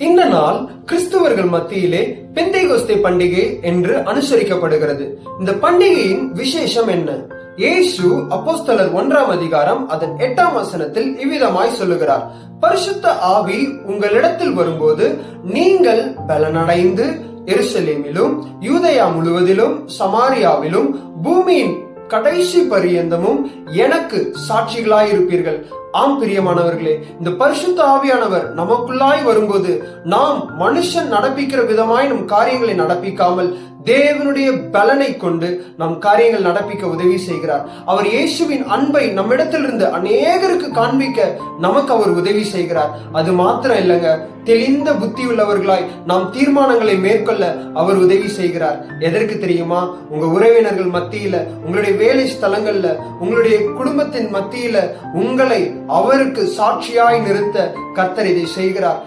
இந்த நாள் கிறிஸ்துவர்கள் மத்தியிலே பெந்தைகோஸ்தே பண்டிகை என்று அனுசரிக்கப்படுகிறது. இந்த பண்டிகையின் விசேஷம் என்ன? இயேசு அப்போஸ்தலர் 1ஆம் அதிகாரம் அதன் 8ஆம் வசனத்தில் இவ்விதமாய் சொல்லுகிறார்: பரிசுத்த ஆவி உங்களிடத்தில் வரும்போது நீங்கள் பலனடைந்து எருசலேமிலும் யூதேயா முழுவதிலும் சமாரியாவிலும் பூமியின் கடைசி பரியந்தமும் எனக்கு சாட்சிகளாயிருப்பீர்கள். ஆம் பிரியமானவர்களே, இந்த பரிசுத்த ஆவியானவர் நமக்குள்ளாய் வரும்போது நாம் மனுஷன் நடப்பிக்கிற விதமாய் நம் காரியங்களை நடப்பிக்காமல் தேவனுடைய பலனை கொண்டு நம் காரியங்கள் நடப்பிக்க உதவி செய்கிறார். அவர் இயேசுவின் அன்பை நம்மிடத்திலிருந்து அநேகருக்கு காண்பிக்க நமக்கு அவர் உதவி செய்கிறார். அது மாத்திரம் இல்லைங்க, தெளிந்த புத்தி உள்ளவர்களாய் நாம் தீர்மானங்களை மேற்கொள்ள அவர் உதவி செய்கிறார். எதற்கு தெரியுமா? உங்க உறவினர்கள் மத்தியில, உங்களுடைய வேலை ஸ்தலங்கள்ல, உங்களுடைய குடும்பத்தின் மத்தியில உங்களை அவருக்கு சாட்சியாய் நிறுத்த கர்த்தர் இதை செய்கிறார்.